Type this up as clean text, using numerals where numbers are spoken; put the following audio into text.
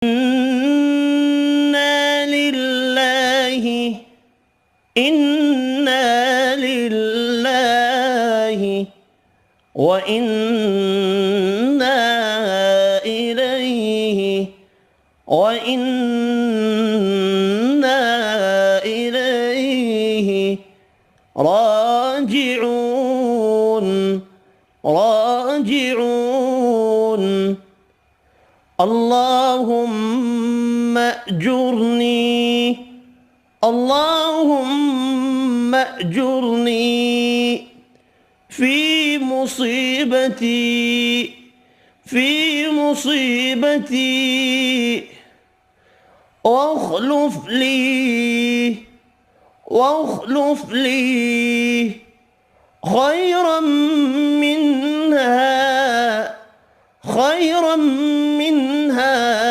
إنا لله وإنا إليه راجعون. اللهم أجرني في مصيبتي واخلف لي خيرا منها